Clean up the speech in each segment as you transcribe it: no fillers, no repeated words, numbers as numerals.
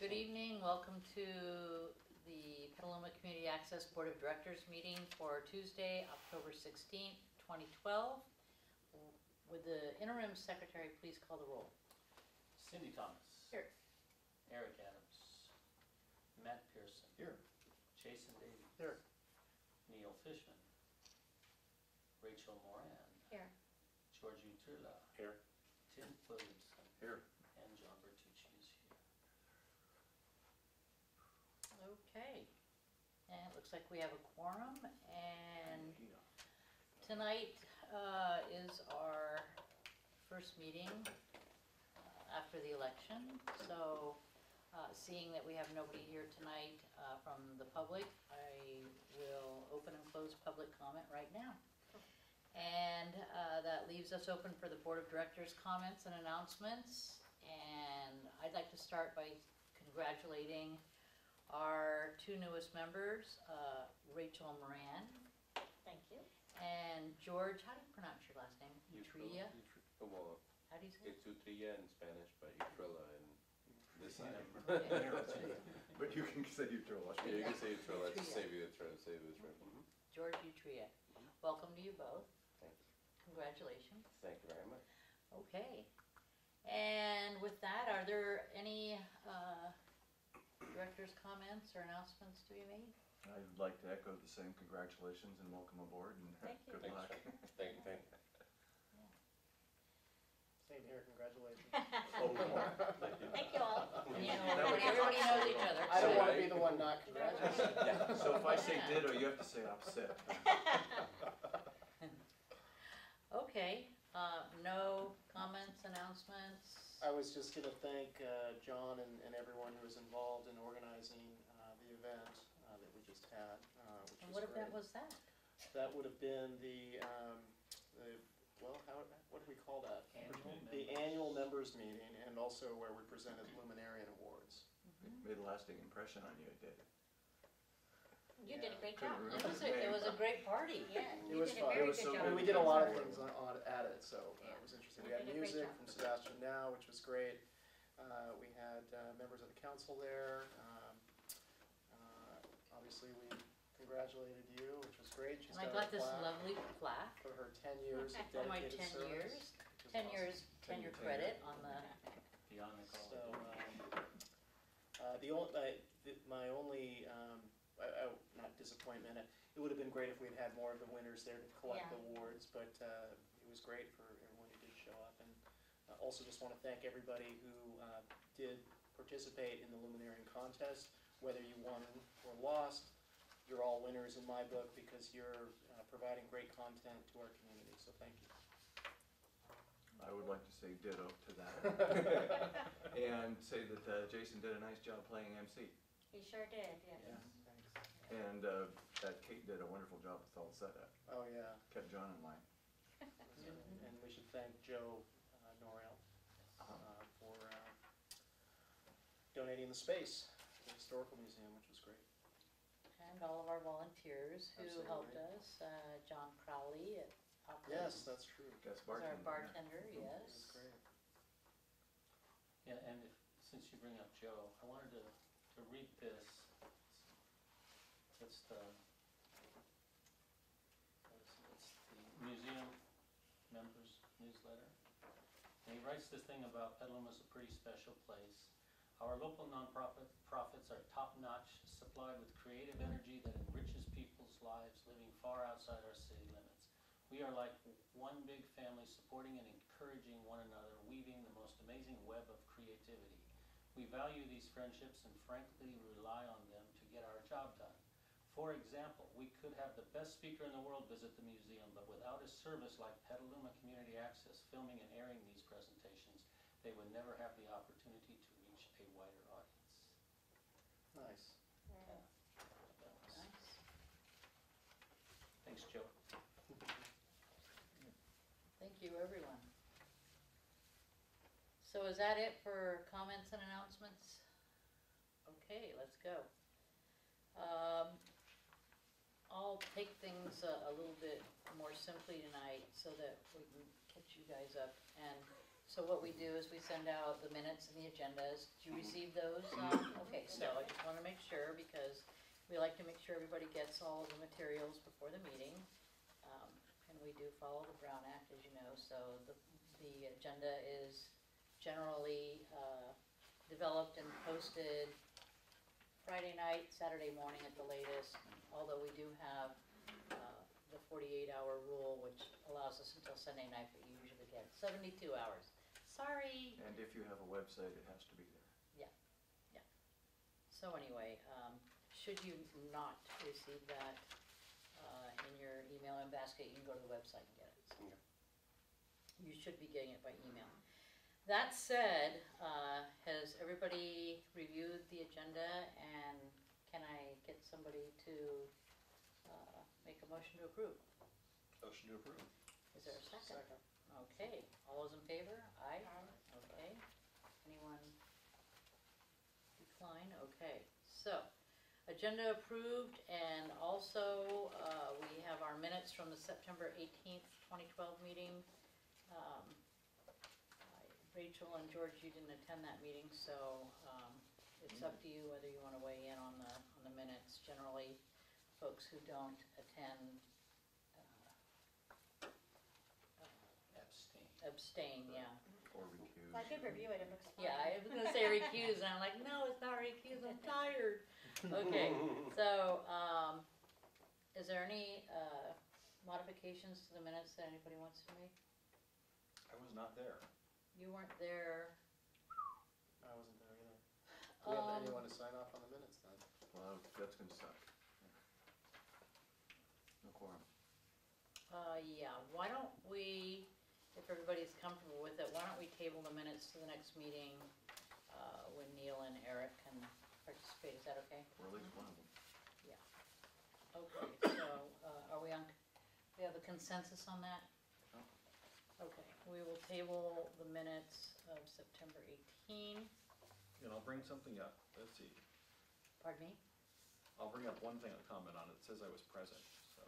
Good evening. Welcome to the Petaluma Community Access Board of Directors meeting for Tuesday, October 16th, 2012. Would the interim secretary please call the roll? Cindy Thomas. Here. Eric Adams. Matt Pearson. Here. Jason Davey. Here. Neil Fishman. Rachel Moran. Here. George Utrilla. Here. Tim Williamson. Here. And John Bertucci is here. Okay. And it looks like we have a quorum, and tonight is our first meeting after the election. So seeing that we have nobody here tonight from the public, I will open and close public comment right now. And that leaves us open for the Board of Directors comments and announcements. And I'd like to start by congratulating our two newest members, Rachel Moran. Thank you. And George, how do you pronounce your last name? Utrilla? Well, How do you say it? it's Utrilla in Spanish, but Utrilla in this side. Okay. But you can say Utrilla. Yeah, you can say Utrilla, Utrilla. just save you the trouble. George Utrilla. Welcome to you both. Thank you. Congratulations. Thank you very much. Okay. And with that, are there any director's comments or announcements to be made? I'd like to echo the same congratulations and welcome aboard and Thank you. good luck. Thank you. Same here, congratulations. Thank you all. You know, everybody knows each other. I don't want to be the one not congratulating. So if I say ditto, you have to say opposite. Okay, no comments, announcements? I was just going to thank John and everyone who was involved in organizing the event that we just had, which And was what great. event was that? That would have been well, what do we call that? The annual members meeting, and also where we presented Luminarian Awards. It made a lasting impression on you, it did. You did a great Couldn't job. remember. It was a great party. Yeah, It you was did a fun. very It was good so job. I mean, we did a lot of things at it, so Yeah. it was interesting. You We had did a great music job. from Sebastian Now, which was great. We had members of the council there. Obviously, we congratulated you, which was great. She's And I got got her this plaque lovely plaque for her 10 years of for my dedicated 10 service. years. which was 10 awesome. years tenure credit on the, Beyond the call. So, my only, not disappointment, it would have been great if we'd had more of the winners there to collect the Yeah. awards, but it was great for everyone who did show up. And also just want to thank everybody who did participate in the Luminarian contest, whether you won or lost. You're all winners in my book because you're providing great content to our community, so thank you. I would like to say ditto to that. And say that Jason did a nice job playing MC. You sure did, yes. Yeah, thanks. And that Kate did a wonderful job with all the setup. Oh, yeah. Kept John in line. And we should thank Joe Norrell for donating the space to the Historical Museum, which was great. and all of our volunteers who helped Absolutely. us. John Crowley at Yes, that's true. Guest was our bartender. bartender, It was yes. great. Yeah, and since you bring up Joe, I wanted to read this. It's the museum members newsletter. And he writes this thing about Petaluma's a pretty special place. Our local nonprofits are top-notch, supplied with creative energy that enriches people's lives living far outside our city limits. We are like one big family, supporting and encouraging one another, weaving the most amazing web of creativity. We value these friendships and frankly rely on them to get our job done. For example, we could have the best speaker in the world visit the museum, but without a service like Petaluma Community Access filming and airing these presentations, they would never have the opportunity to reach a wider audience. Nice. Yeah. That was- Nice. Thanks, Joe. Thank you, everyone. So is that it for comments and announcements? Okay, let's go. I'll take things a little bit more simply tonight so that we can catch you guys up. And So what we do is we send out the minutes and the agendas. Did you receive those? Okay, so I just wanna make sure, because we like to make sure everybody gets all the materials before the meeting. And we do follow the Brown Act, as you know, so the agenda is generally, developed and posted Friday night, Saturday morning at the latest, although we do have, the 48-hour rule, which allows us until Sunday night, but you usually get 72 hours. Sorry. And if you have a website, it has to be there. So anyway, should you not receive that in your email in basket, you can go to the website and get it. So you should be getting it by email. That said, has everybody reviewed the agenda, and can I get somebody to make a motion to approve? Motion to approve. Is there a second? Second. Okay, all those in favor? Aye? Aye. Okay. Anyone decline? Okay, so, agenda approved, and also, we have our minutes from the September 18th, 2012 meeting. Rachel and George, you didn't attend that meeting, so, it's up to you whether you wanna weigh in on the minutes. Generally, folks who don't attend, abstain, yeah. Or recuse. Well, I did review it, it looks fine. Yeah, I was gonna say recuse, and I'm like, no, it's not recuse, I'm tired. Okay, so, is there any, modifications to the minutes that anybody wants to make? I was not there. You weren't there. I wasn't there either. Do we have Um, anyone to sign off on the minutes then? Well, that's gonna suck. No quorum. Yeah, why don't we, if everybody's comfortable with it, why don't we table the minutes to the next meeting, when Neil and Eric can participate, is that okay? Or at least one of them. Okay, so, are we on, we have a consensus on that? No. Okay, we will table the minutes of September 18. And I'll bring something up, let's see, Pardon me? I'll bring up one thing, a comment on it, it says I was present, so,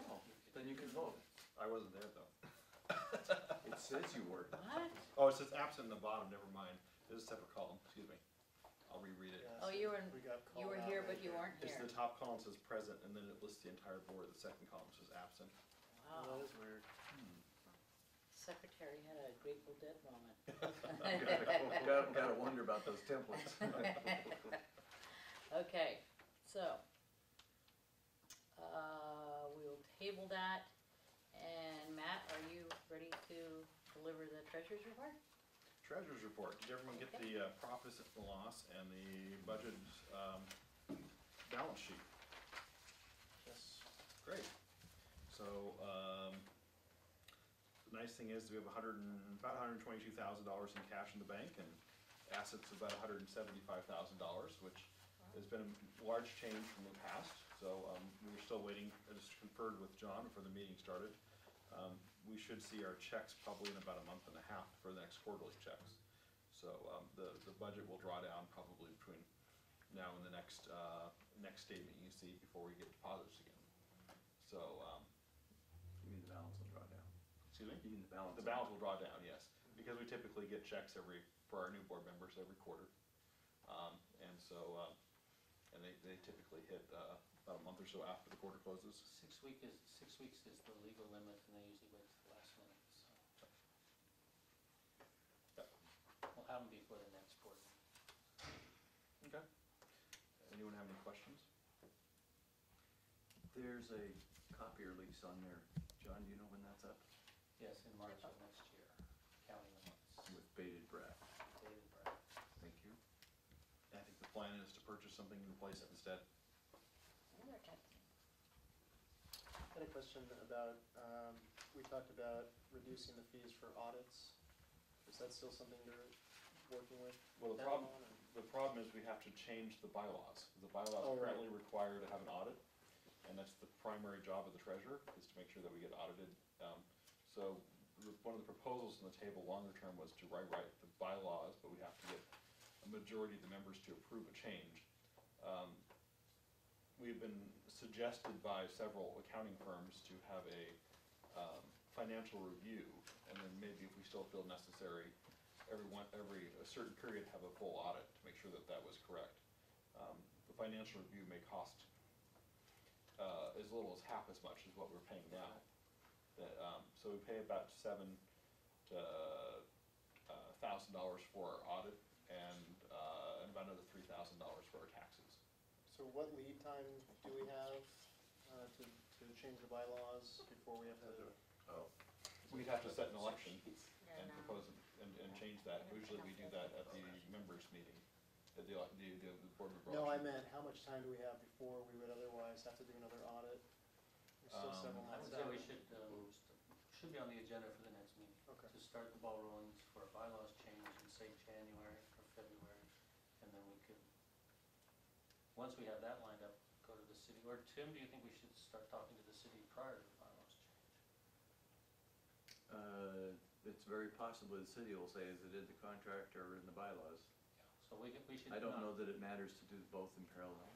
Oh, then you can vote. I wasn't there though. It says you were. What? Oh, it says absent in the bottom, never mind, there's a separate column, excuse me, I'll reread it. Yeah, Oh, so you were, we got you were called out here, right but you there. weren't It's here. the top column says present, and then it lists the entire board, the second column says absent. Oh, Wow, that is weird. secretary had a Grateful Dead moment. Gotta wonder about those templates. Okay, so, we will table that, and Matt, are you ready to deliver the treasurer's report? Treasurer's report, did everyone get the profits and loss and the budget, balance sheet? Yes. Great. So, the nice thing is we have about $122,000 in cash in the bank and assets of about $175,000, which has been a large change from the past. So, we were still waiting, I just conferred with John before the meeting started. We should see our checks probably in about a month and a half for the next quarterly checks. So, the budget will draw down probably between now and the next statement you see before we get deposits again. So, You mean the balance will draw down? excuse me? You mean the balance? The balance will draw down, yes, because we typically get checks for our new board members every quarter. And so, and they typically hit, about a month or so after the quarter closes. 6 weeks is the legal limit, and they usually wait till the last minute, so. Yep. We'll have them before the next board meeting. Okay. Anyone have any questions? There's a copier lease on there. John, do you know when that's up? Yes, in March of next year, counting the months. With bated breath. Dated breath. Thank you. I think the plan is to purchase something to replace it instead. Another type. I had a question about, we talked about reducing the fees for audits. Is that still something you're working with? Well, them on, or- the problem is we have to change the bylaws. The bylaws Oh, right. currently require to have an audit, and that's the primary job of the treasurer, is to make sure that we get audited. So, one of the proposals on the table longer term was to rewrite the bylaws, but we have to get a majority of the members to approve a change. We've been suggested by several accounting firms to have financial review, and then maybe if we still feel necessary, a certain period have a full audit to make sure that that was correct. The financial review may cost as little as half as much as what we're paying now. So we pay about $7,000 to $1,000 for our audit, and about another $3,000 for our taxes. So what lead time do we have to change the bylaws before we have to? Oh, We'd have to set an election Yeah, and no. propose and change that. Usually we do that at the members' meeting, at the board member No, I election. meant how much time do we have before we would otherwise have to do another audit? We're still several I months would say out. we should be on the agenda for the next meeting. Okay. To start the ball rolling for a bylaws change in, say, January or February, and then we could, once we have that lined up, go to the city. Or Tim, do you think we should start talking to the city prior to the bylaws change? it's very possible the city will say, is it in the contract or in the bylaws? So we should. I don't not- know that it matters to do both in parallel.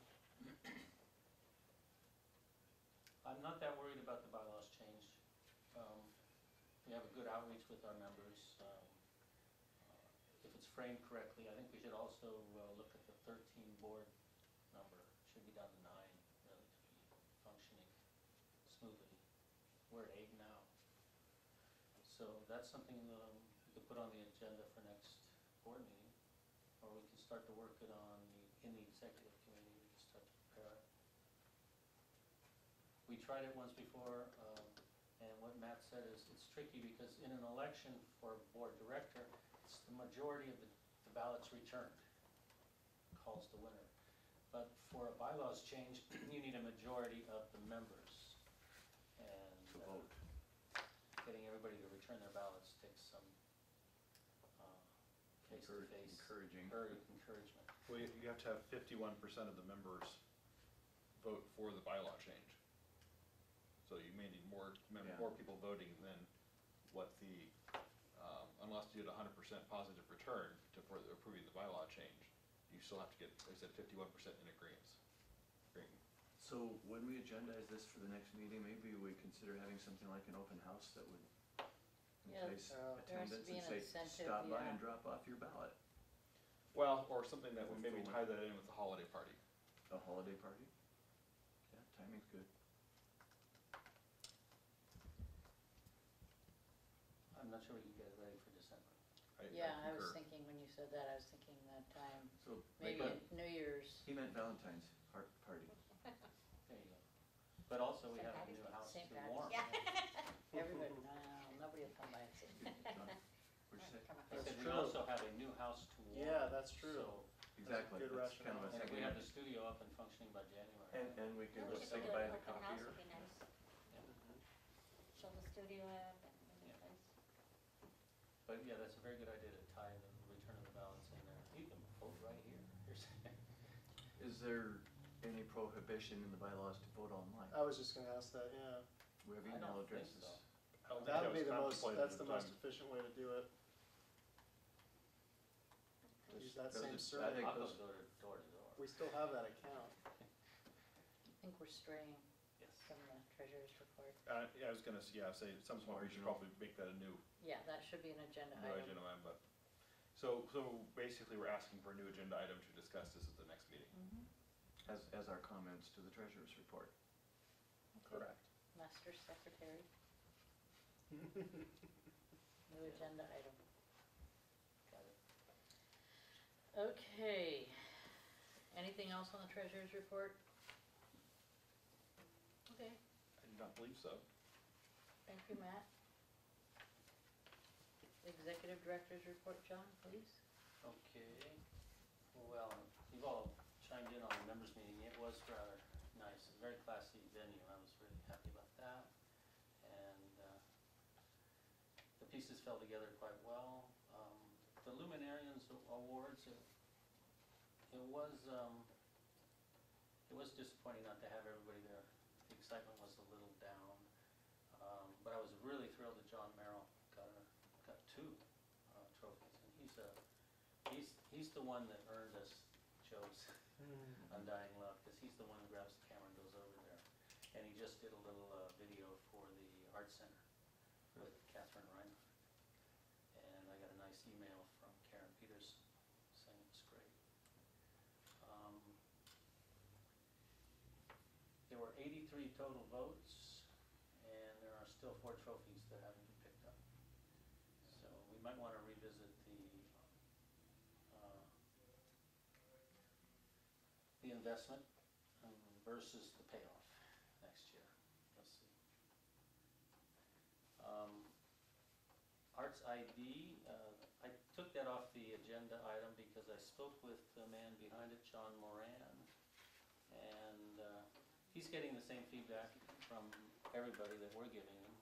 I'm not that worried about the bylaws change. We have a good outreach with our members. If it's framed correctly, I think we should also look at the 13 board number. Should be down to 9, really, to be functioning smoothly. We're at 8 now. So that's something we could put on the agenda for next board meeting, or we can start to work it on in the executive committee. We can start to prepare it. We tried it once before, and what Matt said is it's tricky because in an election for board director, it's the majority of the ballots returned calls the winner. But for a bylaws change, you need a majority of the members. And To vote. getting everybody to return their ballots takes some face-to-face Encouraging. encouragement. Well, you have to have 51% of the members vote for the bylaw change. So you may need more people voting than what the, unless you did 100% positive return for approving the bylaw change, you still have to get, like I said, 51% in agreement. So when we agendize this for the next meeting, maybe we consider having something like an open house that would Yeah, entice there has to attendance be and an say, incentive, stop by yeah. and drop off your ballot. Well, or something that would maybe tie that in with the holiday party. A holiday party? Yeah, timing's good. I'm not sure we can get it ready for December. Yeah, I was concur. thinking, when you said that, I was thinking that time, So maybe make at New Year's, he meant Valentine's party. There you go. But also, we St. have a Patty's new Day. house St. to Patty's. warm. Yeah. everybody, no, nobody will come by and see. John, what'd you say? I That's said we true. also have a new house to warm. Yeah, that's true. So, Exactly, good that's kind of a rationale. and if we second. have the studio up and functioning by January. And we could Yeah, we go should say do goodbye an to the open house copier. would be nice. Mhm. Show the studio up and the new Yeah. place. But yeah, that's a very good idea to tie the return of the ballots in there. You can vote right here. Is there any prohibition in the bylaws to vote online? I was just gonna ask that, yeah. We have I email don't think addresses. so. I don't think That that would be was the most, contemplated that's at the the most time. efficient way to do it. Use that Does same it- I survey. think I'll go those- door to door. We still have that account. I think we're straying Yes. from the treasurer's report. Yeah, I was gonna, say, at some point we should probably make that a new Yeah, that should be an agenda item. agenda item, but, so basically we're asking for a new agenda item to discuss this at the next meeting. Mhm. As our comments to the treasurer's report. Okay. Master Secretary, new agenda item. Got it. Okay, anything else on the treasurer's report? Okay, I do not believe so. thank you, Matt. Executive Director's report, John, please. Okay, well, you've all chimed in on the members meeting. It was rather nice, a very classy venue. I was really happy about that. And the pieces fell together quite well. The Luminarians Awards, it was disappointing not to have everybody there. The excitement was a little down. But I was really thrilled that John Merrill got 2 trophies. And he's the one that earned us Joe's undying love, because he's the one who grabs the camera and goes over there. And he just did a little video for the Art Center for with Catherine Reinhardt. And I got a nice email from Karen Peterson saying it was great. There were 83 total votes, and there are still 4 trophies that haven't been picked up. So we might want to revisit the investment versus the payoff next year. Let's see. Arts ID, I took that off the agenda item because I spoke with the man behind it, John Moran, and he's getting the same feedback from everybody that we're giving him,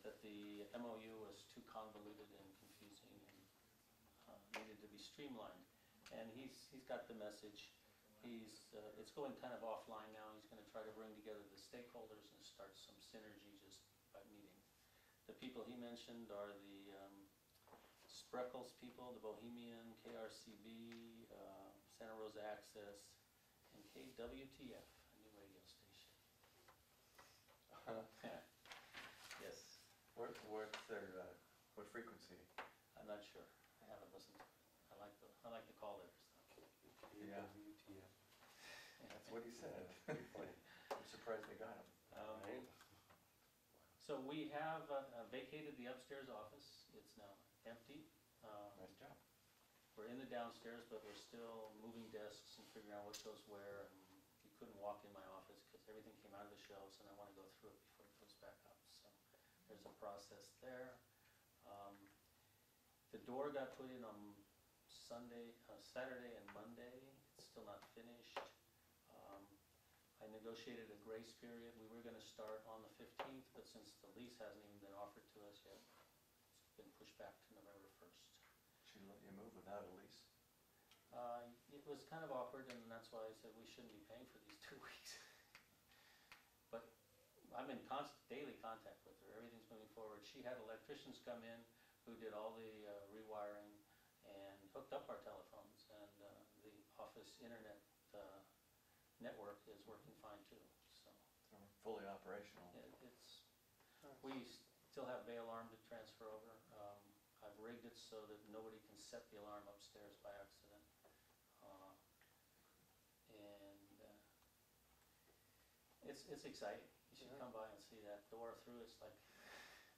that the MOU was too convoluted and confusing and needed to be streamlined. And he's got the message. It's going kind of offline now. He's going to try to bring together the stakeholders and start some synergy just by meeting. The people he mentioned are the Spreckles people, the Bohemian, KRCB, Santa Rosa Access, and KWTF, a new radio station. Yes, What's their, what frequency? I'm not sure. I haven't listened to it. I like to call their stuff. Yeah. WTF. That's what he said. Pretty funny. I'm surprised they got him. Right? So we have vacated the upstairs office. It's now empty. Nice job. We're in the downstairs, but we're still moving desks and figuring out what goes where. And you couldn't walk in my office because everything came out of the shelves, and I want to go through it before it goes back up. So there's a process there. The door got put in on Saturday and Monday. It's still not finished. I negotiated a grace period. We were going to start on the 15th, but since the lease hasn't even been offered to us yet, it's been pushed back to November 1st. Should let you move without a lease. It was kind of awkward, and that's why I said we shouldn't be paying for these 2 weeks. But I'm in daily contact with her. Everything's moving forward. She had electricians come in who did all the rewiring and hooked up our telephones, and the office internet network is working fine too. So So we're fully operational. we still have bay alarm to transfer over. I've rigged it so that nobody can set the alarm upstairs by accident. It's exciting. You should come by and see that door through. It's like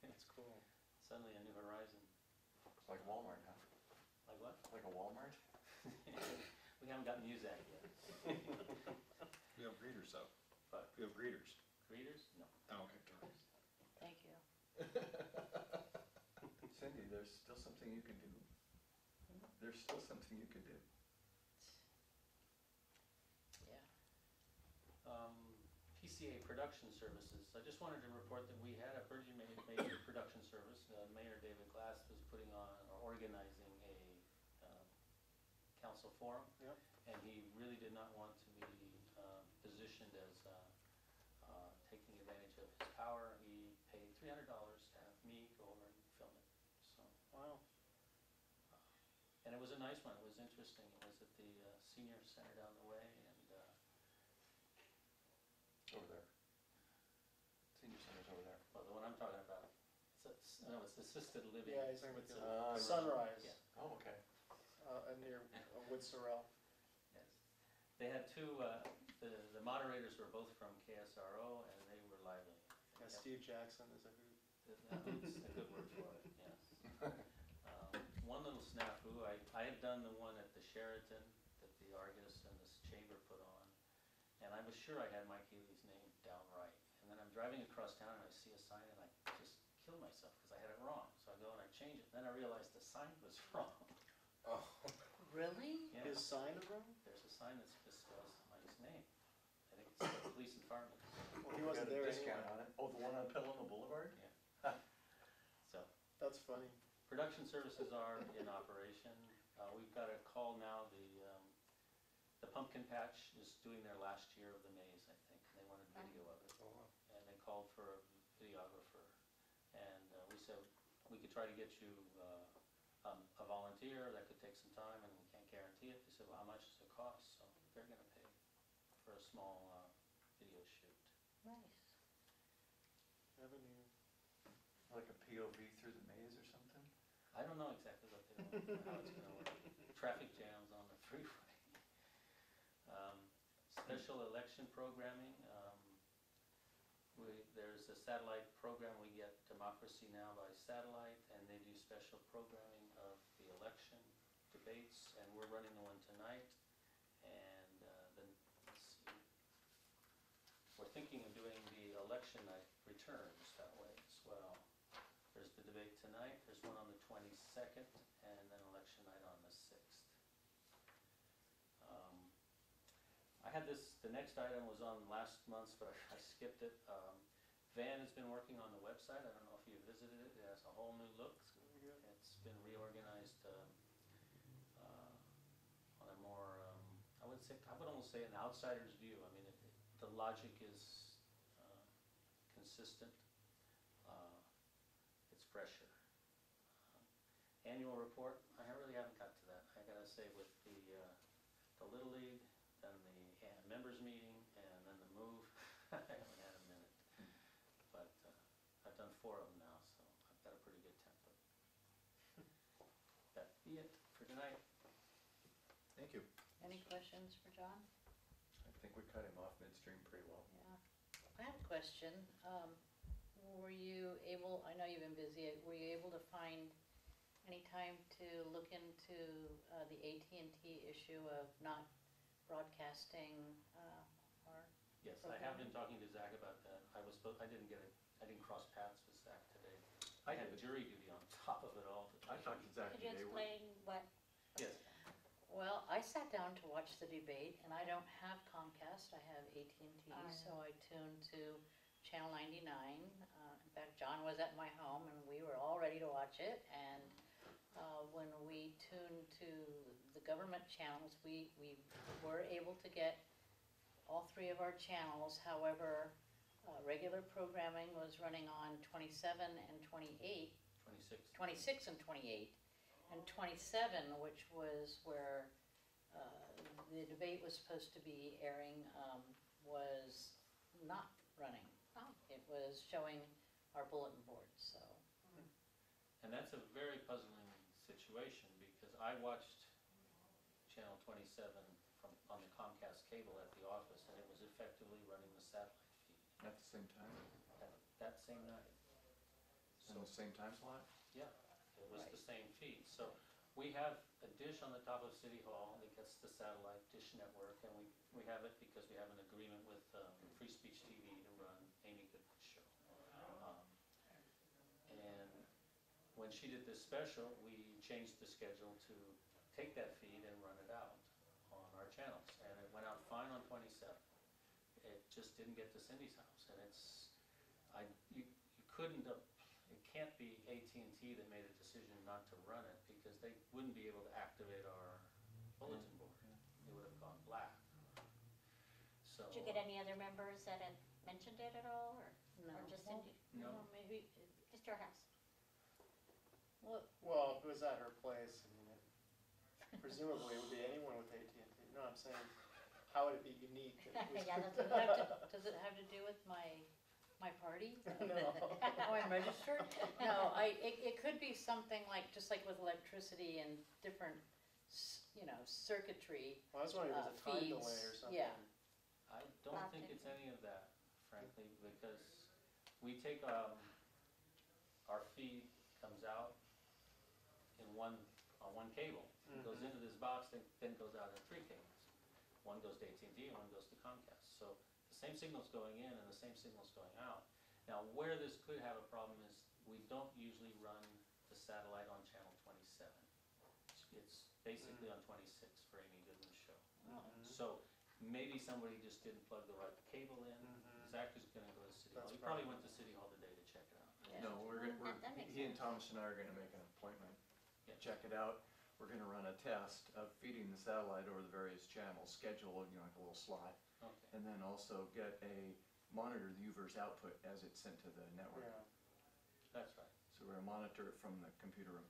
That's cool. suddenly a new horizon. It's like Walmart, huh? Like what? Like a Walmart? We haven't gotten Muzak yet. We have greeters though. But We have greeters. greeters? No. Oh, okay. Thank you. Cindy, there's still something you can do. There's still something you can do. Yeah. PCA Production Services. I just wanted to report that we had a pretty major production service. Mayor David Glass was putting on or organizing a council forum. Yep. And he really did not want to be positioned as taking advantage of his power. He paid $300 to have me go over and film it. So, Wow. and it was a nice one. It was interesting. It was at the senior center down the way, and Over there. Senior center's over there. well, the one I'm talking about, it's assisted living. Yeah, he's talking about It's the a- Sunrise, Yeah. Oh, okay. near Wood Sorrel. Yes. They had two, the moderators were both from KSRO, and they were lively. Yeah, Steve Jackson is a hoot. That's a good word for it, yes. One little snafu, I had done the one at the Sheraton that the Argus and this chamber put on, and I was sure I had Mike Healy's name down right. And then I'm driving across town and I see a sign and I just kill myself because I had it wrong. So I go and I change it. Then I realized the sign was wrong. Oh. Really? Yeah. His sign is wrong? There's a sign that just spells Mike's name. I think it's the police and firemen. Well, he wasn't there Got a discount anyway. on it. Oh, the one on Petaluma Boulevard? So That's funny. production services are in operation. We've got a call now. The pumpkin patch is doing their last year of the maze, I think. And they wanted video of it. Oh, wow. And they called for a videographer. And we said we could try to get you a volunteer. That could take some time, and we can't guarantee it. They said, well, how much does it cost? So they're going to pay for a small video shoot. Nice. Revenue. Like a POV through the maze or something? I don't know exactly what they want, how it's gonna work. Traffic jams on the freeway. Special election programming, there's a satellite program, we get Democracy Now! By satellite, and they do special programming of the election debates, and we're running the one tonight. And then, let's see, we're thinking of doing the election night returns that way as well. There's the debate tonight, there's one on the 22nd, and then election night on the 6th. I had this, the next item was on last month's, but I skipped it. Van has been working on the website. I don't know if you visited it. It has a whole new look. It's been reorganized on a more, I would almost say an outsider's view. I mean, the logic is consistent. It's fresher. Annual report, I really haven't got to that. I gotta say, with the Little League, then the members meeting, and then the move, I haven't had a minute. But I've done 4 of them now, so I've got a pretty good template. That'd be it for tonight. Thank you. Any questions for John? I think we cut him off midstream pretty well. Yeah. I have a question. Were you able, I know you've been busy, were you able to find any time to look into the AT&T issue of not broadcasting our Yes, I have been talking to Zach about that. I didn't cross paths with Zach today. I had jury duty on top of it all. I talked to Zach Could you today. explain what? Yes. Well, I sat down to watch the debate, and I don't have Comcast, I have AT&T, so I tuned to Channel 99. In fact, John was at my home, and we were all ready to watch it, and when we tuned to the government channels, we were able to get all 3 of our channels. However, regular programming was running on 27 and 28, 26 and 28. And 27, which was where the debate was supposed to be airing, was not running. Oh. It was showing our bulletin board, so. And that's a very puzzling situation, because I watched Channel 27 on the Comcast cable at the office, and it was effectively running the satellite feed At the same time? that same night. In the same time slot? Yeah, it was Right. the same feed. So we have a dish on the top of City Hall that gets the satellite dish network, and we have it because we have an agreement with Free Speech TV to run Amy Goodman's show. And when she did this special, we changed the schedule to take that feed and run it out on our channels, and it went out fine on 27. It just didn't get to Cindy's house, and you couldn't have. It can't be AT&T that made a decision not to run it, because they wouldn't be able to activate our bulletin board. It would have gone black. So. Did you get any other members that had mentioned it at all, or No. just Well, Cindy? No. Maybe, Just your house? Well, if it was at her place, I mean, presumably it would be anyone with AT&T. No, I'm saying, how would it be unique? That it was- Yeah, that's does it have to do with my party? No. Oh, I'm registered? No, it could be something like, just like with electricity and different, circuitry. Well, I was wondering if it was a time feeds, delay or something. yeah. I don't Not think to- it's any of that, frankly, because we take, our feed comes out on one cable. It goes into this box, then goes out in 3 cables. One goes to AT&T and one goes to Comcast. So the same signal's going in and the same signal's going out. Now, where this could have a problem is we don't usually run the satellite on channel 27. It's basically on 26 for Amy Goodman's show. So maybe somebody just didn't plug the right cable in. Zach is gonna go to City Hall. That's He probably probably- went to City Hall today to check it out. Yeah. No, That makes he and sense. Thomas and I are gonna make an appointment. Yeah. Check it out. We're gonna run a test of feeding the satellite over the various channels, schedule, like a little slot, Okay. and then also monitor the UVerse output as it's sent to the network. Yeah. That's right. So we're gonna monitor it from the computer room.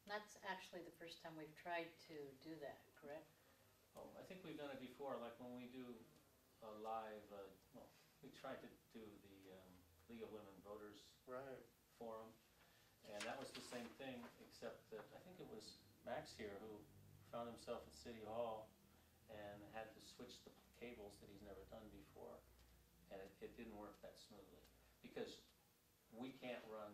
That's actually the first time we've tried to do that, correct? Oh, I think we've done it before, like when we do a live, we tried to do the League of Women Voters Right. forum. And that was the same thing, except that I think it was Max here who found himself at City Hall and had to switch the cables that he's never done before. And it didn't work that smoothly. Because we can't run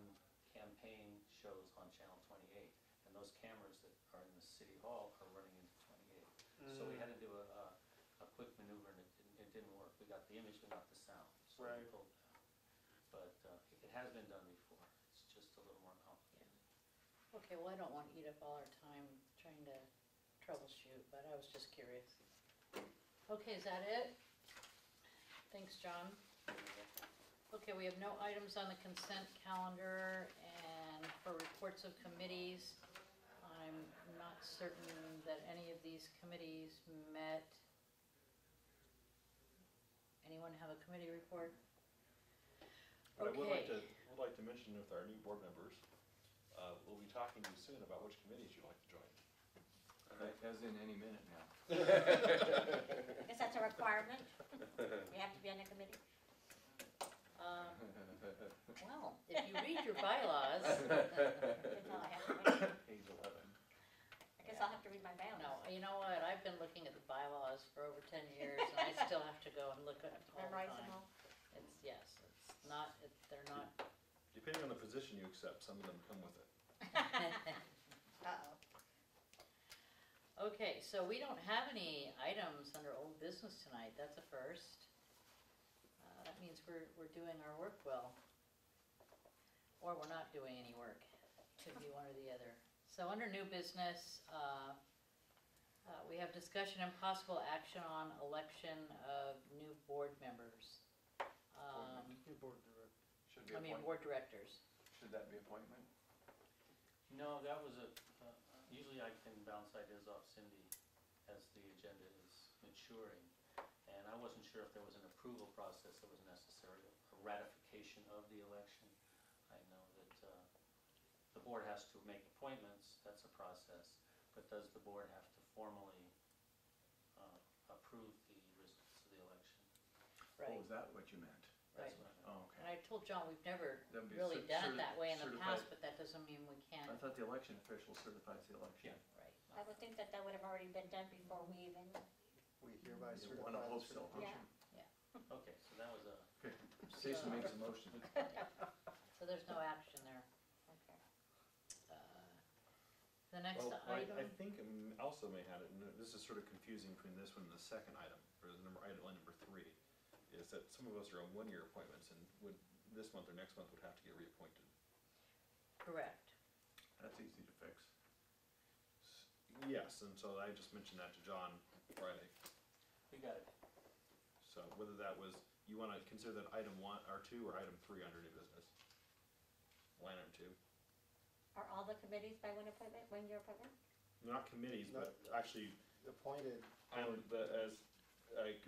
campaign shows on Channel 28. And those cameras that are in the City Hall are running into 28. So we had to do a quick maneuver and it didn't work. We got the image, but not the sound. So we Right. pulled that. But it has been done before. It's just a little more complicated. Okay, well, I don't want to eat up all our time trying to troubleshoot, but I was just curious. Okay, is that it? Thanks, John. Okay, we have no items on the consent calendar, and for reports of committees, I'm not certain that any of these committees met. Anyone have a committee report? But I would Okay. like to mention with our new board members, we'll be talking to you soon about which committees you'd like to join. As in any minute now. I guess that's a requirement. You have to be on a committee. Well, if you read your bylaws, That's all I have to read. Page 11. I guess I'll have to read my bylaws. no, you know what, I've been looking at the bylaws for over 10 years, and I still have to go and look at it all the Memorize them time. all. It's, yes, it's not, they're not, Depending on the position you accept, some of them come with it. Uh-oh. Okay, so we don't have any items under old business tonight, that's a first. That means we're doing our work well. Or we're not doing any work, could be one or the other. So under new business, we have discussion and possible action on election of new board members. Should be I mean, appointment. board directors. Should that be appointment? No, that was usually I can bounce ideas off Cindy as the agenda is maturing. And I wasn't sure if there was an approval process that was necessary, a ratification of the election. I know that the board has to make appointments, that's a process. But does the board have to formally approve the results of the election? Right, Oh, is that what you meant? right. That's what I meant. Oh, And okay. I told John, we've never That'd be really done it that way in the certified- past, but that doesn't mean we can't. I thought the election official certifies the election. Yeah. Right. I would think that would have already been done before we even, We hereby You certify. wanna hope this so, huh? yeah. Okay, so that was a, Okay, Jason makes a motion. So there's no action there. Okay. The next Well, I item, think also may have it, and this is sort of confusing between this one and the second item, or the item number 3, is that some of us are on one-year appointments and this month or next month would have to get reappointed. correct. That's easy to fix. Yes, and so I just mentioned that to John Friday. we got it. So whether that was, you want to consider that item 1 or 2 or item 3 under new business? Line item 2. Are all the committees by one appointment, 1 year appointment? Not committees, but actually, Appointed. as, like,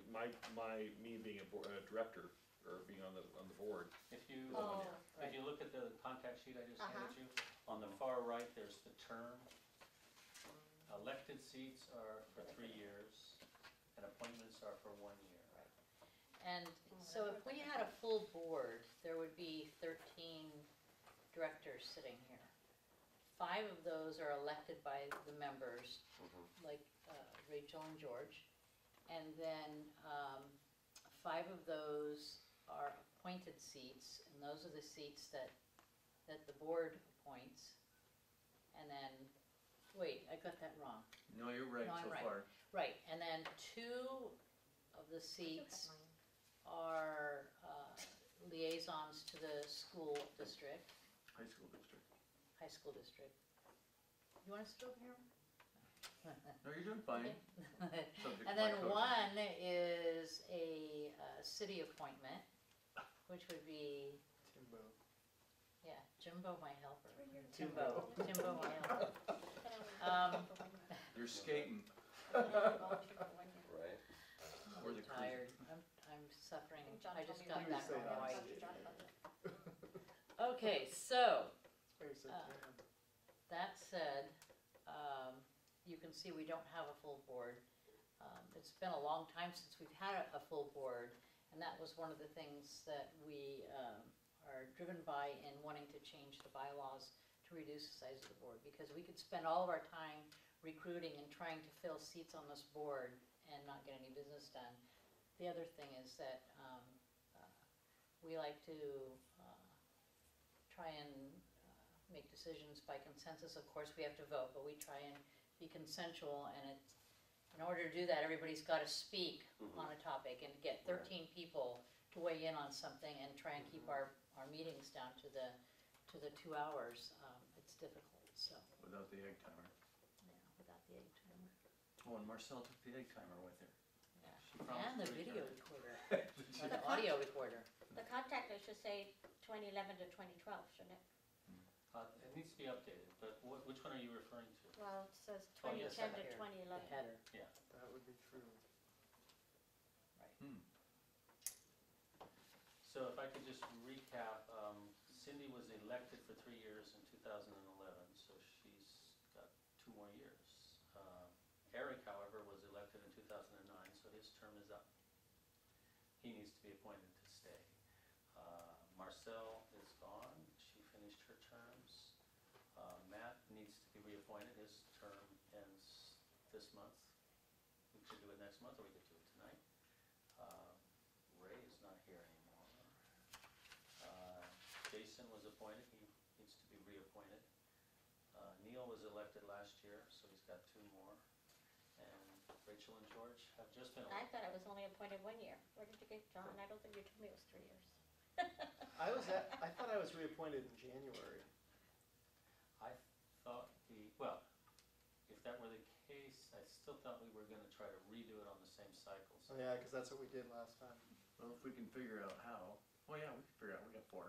me being a director, or being on the board. If you, Oh, if you look at the contact sheet I just Uh-huh. handed you, on the far right, there's the term. Elected seats are for 3 years, and appointments are for 1 year. And so if we had a full board, there would be 13 directors sitting here. 5 of those are elected by the members, like Rachel and George. And then 5 of those are appointed seats, and those are the seats that the board appoints. And then, wait, I got that wrong. No, you're right No, I'm so right. far. Right, and then 2 of the seats are liaisons to the school district, High school district. high school district. You wanna sit over here? No, you're doing fine. Okay. Subject And to my then coaching. 1 is a city appointment, which would be, Timbo. yeah, Jimbo my helper. Timbo. Timbo my helper. You're skating. Right? I'm Or the tired, I'm suffering, I just got me back say from that. Hawaii. Okay, so, Very so Uh, tan. that said, you can see we don't have a full board. It's been a long time since we've had a full board, and that was one of the things that we are driven by in wanting to change the bylaws to reduce the size of the board, because we could spend all of our time recruiting and trying to fill seats on this board and not get any business done. The other thing is that we like to try and make decisions by consensus. Of course, we have to vote, but we try and be consensual, and it's, in order to do that, everybody's got to speak on a topic and get 13 people to weigh in on something and try and keep our meetings down to the 2 hours. It's difficult, so, Without the egg timer. yeah, without the egg timer. Oh, and Marcel took the egg timer with her. Yeah. She promised And the to video return it. recorder, or the audio recorder. The contact, I should say 2011 to 2012, shouldn't it? It needs to be updated, but which one are you referring to? Well, it says Oh, yes, 2010 to Here, 2011. The header, That would be true. right. So if I could just recap, Cindy was elected for 3 years in 2011, so she's got 2 more years. Eric, however, was elected in 2009, so his term is up. He needs to be appointed to stay. Marcel is gone, she finished her terms. Matt needs to be reappointed, his term ends this month. We could do it next month, or we could do it tonight. Ray is not here anymore. Jason was appointed, he needs to be reappointed. Neil was elected last year, so he's got 2 more. And Rachel and George have just been I elected. thought I was only appointed 1 year. Where did you get John? I don't think you told me it was 3 years. I thought I was reappointed in January. I thought well, if that were the case, I still thought we were gonna try to redo it on the same cycle. Oh, yeah, because that's what we did last time. Well, if we can figure out how, well, yeah, we can figure out, we got 4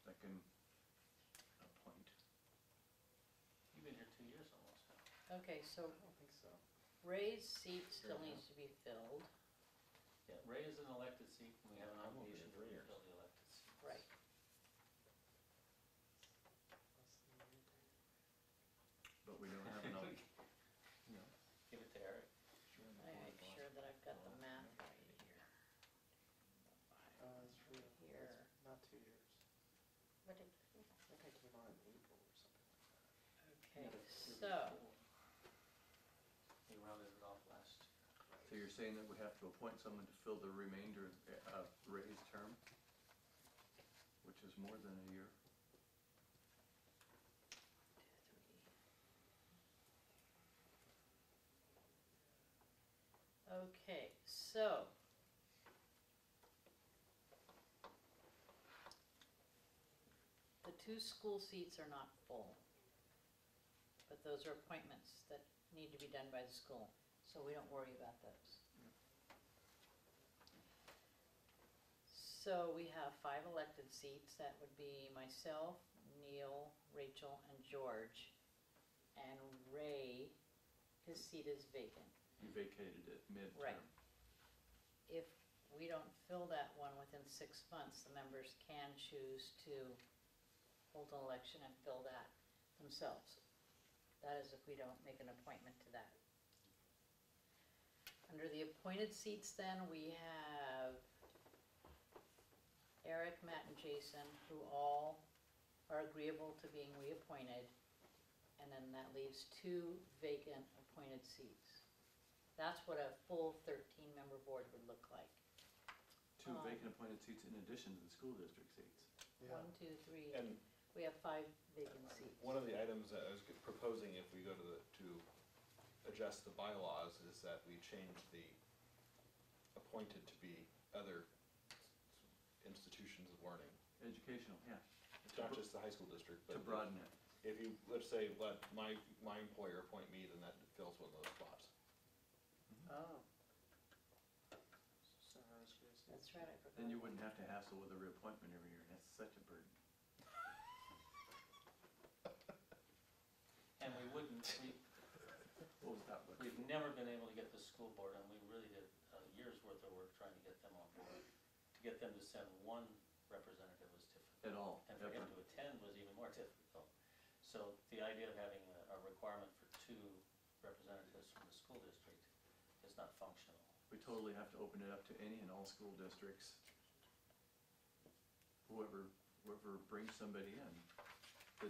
that can appoint. You've been here 2 years almost now. Okay, so I don't think so. Ray's seat still needs to be filled. Yeah, Ray is an elected seat, and we have an I'm over obligation here 3 to years. fill the elected seats. Right. But we don't have enough, Give it to Eric. I make sure that I've got the math right here. That's true. Here. That's not 2 years. What did, I think I came on in April or something like that. Okay, Year so, before. He rounded it off last year. so you're saying that we have to appoint someone to fill the remainder of Ray's term, which is more than a year. 2, 3. Okay, so. The 2 school seats are not full, but those are appointments that need to be done by the school, so we don't worry about those. So we have 5 elected seats, that would be myself, Neil, Rachel, and George. And Ray, his seat is vacant. You vacated it midterm. Right. If we don't fill that one within 6 months, the members can choose to hold an election and fill that themselves. That is if we don't make an appointment to that. Under the appointed seats then, we have Eric, Matt, and Jason, who all are agreeable to being reappointed. And then that leaves 2 vacant appointed seats. That's what a full 13-member board would look like. 2 vacant appointed seats in addition to the school district seats. Yeah. 1, 2, 3, And we have 5 vacant seats. one of the items that I was proposing if we go to adjust the bylaws is that we change the appointed to be other institutions of learning. Educational, yeah, It's not just the high school district, to but broaden it. if you, let's say, let my employer appoint me, then that fills one of those spots. Oh. So I was curious. That's right, I forgot. Then you wouldn't have to hassle with a reappointment every year, that's such a burden. And we wouldn't, What was that? we've never been able to get the school board, and we really did a year's worth of work trying to get them on board. To get them to send 1 representative was difficult. At all, And for him ever. to attend was even more difficult. So the idea of having a requirement for 2 representatives from the school district is not functional. We totally have to open it up to any and all school districts. Whoever whoever brings somebody in.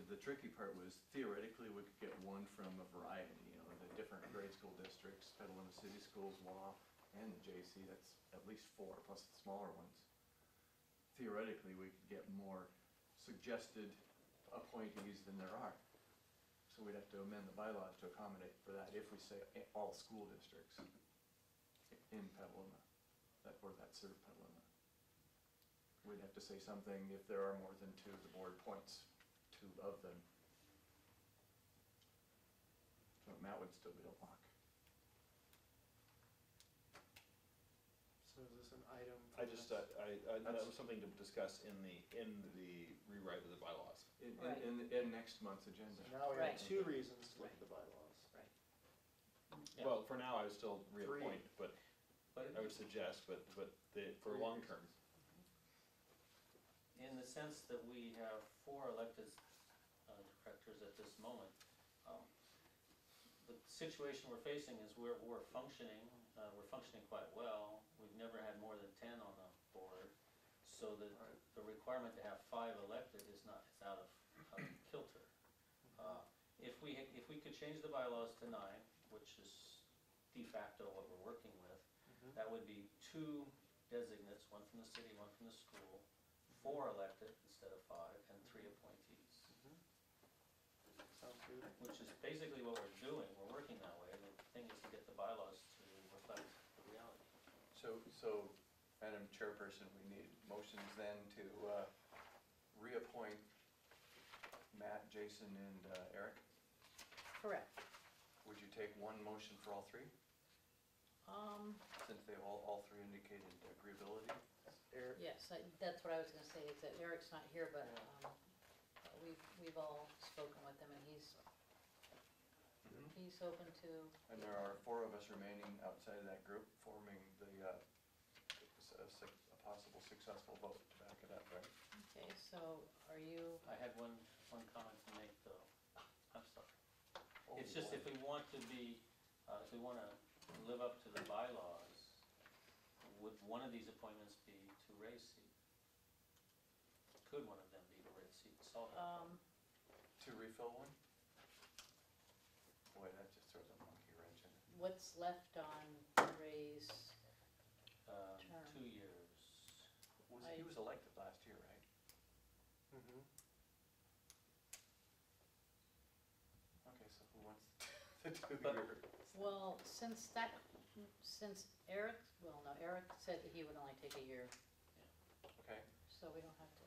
The tricky part was theoretically we could get one from a variety, you know, the different grade school districts, Petaluma City Schools, law, and the JC, that's at least 4, plus the smaller ones. Theoretically, we could get more suggested appointees than there are. So we'd have to amend the bylaws to accommodate for that if we say all school districts in Petaluma, that serve Petaluma. We'd have to say something, if there are more than 2, the board appoints 2 of them. So Matt would still be a lock. So is this an item? I just, that was something to discuss in the rewrite of the bylaws. Right. In next month's agenda. So now we have Right. 2 reasons to look at the bylaws. Yeah. Well, for now, I would still reappoint, but But I would suggest, but for long term. in the sense that we have 4 elected directors at this moment, the situation we're facing is we're functioning quite well. We've never had more than 10 on the board, so the requirement to have 5 elected is out of kilter. If we could change the bylaws to 9, which is de facto what we're working with, that would be 2 designates, 1 from the city, 1 from the school, 4 elected instead of 5, and 3 appointees. Sounds good. Which is basically what we're doing, we're working that way. The thing is to get the bylaws to reflect the reality. So, Madam Chairperson, we need motions then to reappoint Matt, Jason, and Eric. Correct. Would you take one motion for all 3? Since they all 3 indicated agreeability? Eric? Yes, that's what I was gonna say, is that Eric's not here, but, we've all spoken with him, and he's open to. And there are 4 of us remaining outside of that group, forming a possible successful vote to back it up, right? Okay, so are you, I had one comment to make though. I'm sorry. Oh, It's just if we want to live up to the bylaws, would one of these appointments be to Ray's seat? Could one of them be to Ray's seat? Solve that. To refill one? Boy, that just throws a monkey wrench in it. what's left on Ray's, term. 2 years. He was elected last year, right? Mm-hmm. Okay, so who wants the 2 But- year? well, since Eric, Eric said that he would only take a year, Okay, so we don't have to.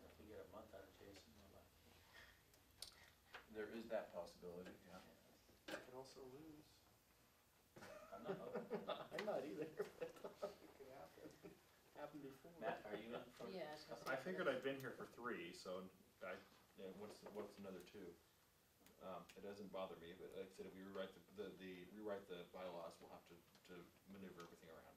If we get a month out of Jason, we're lucky. there is that possibility, yeah. I can also lose. I'm not, I'm not either, but it could happen. Happened before. Matt, are you in for? Yeah, I was gonna I say. figured I'd been here for 3, so what's another 2? It doesn't bother me, but like I said, if we rewrite the bylaws, we'll have to maneuver everything around.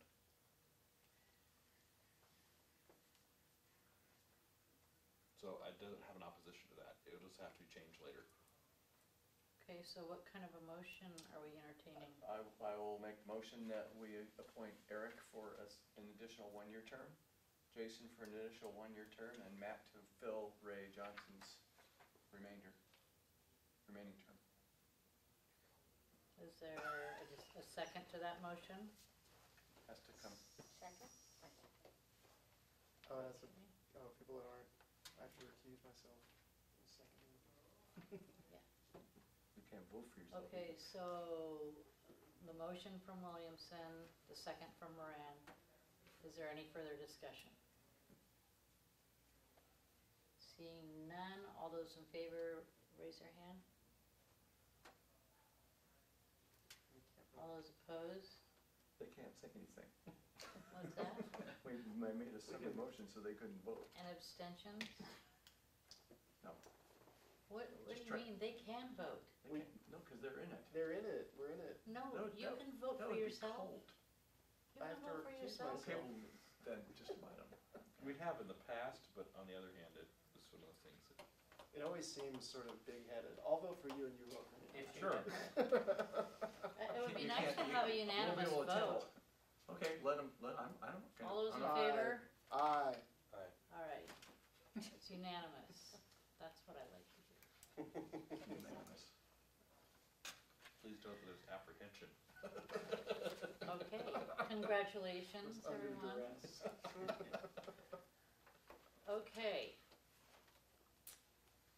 So I doesn't have an opposition to that. It'll just have to be changed later. Okay, so what kind of a motion are we entertaining? I will make the motion that we appoint Eric for an additional 1-year term, Jason for an additional 1-year term, and Matt to fill Ray Johnson's remaining term. Is there a second to that motion? Has to come. Second? Oh, that's people that aren't, I have to recuse myself in a second. You can't vote for yourself. Okay, so the motion from Williamson, the second from Moran. Is there any further discussion? Seeing none, all those in favor, raise their hand. All those opposed? They can't say anything. What's that? We made a second motion so they couldn't vote. And abstentions? No. What do Just you try- mean? They can vote. They can't, no, because they're in it. They're in it, we're in it. No, That would- you that can vote That for would be yourself. cold. You I can have to vote for recuse yourself. myself. Okay, well, then just invite them. We have in the past, but on the other hand, it was one of those things that. It always seems sort of big-headed. I'll vote for you and you vote for me. Sure. It would be You nice can't- to you have a won't be unanimous able to tell. vote. Okay, let them, I don't care. All those in I'm not- favor? Aye. All right. It's unanimous. That's what I like to hear. Unanimous. Please note that there's apprehension. Okay, congratulations, Under everyone. duress. Okay.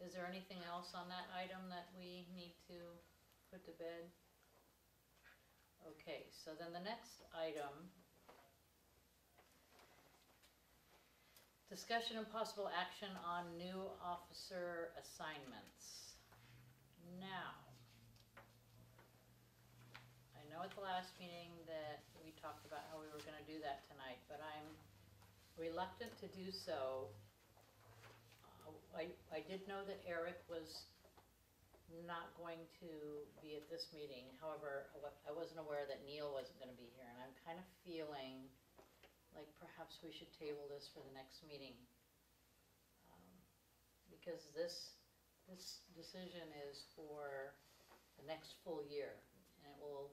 Is there anything else on that item that we need to put to bed? Okay, so then the next item, discussion and possible action on new officer assignments. Now, I know at the last meeting that we talked about how we were gonna do that tonight, but I'm reluctant to do so. I did know that Eric was not going to be at this meeting, however, I wasn't aware that Neil wasn't gonna be here, and I'm kind of feeling like perhaps we should table this for the next meeting. Because this decision is for the next full year, and it will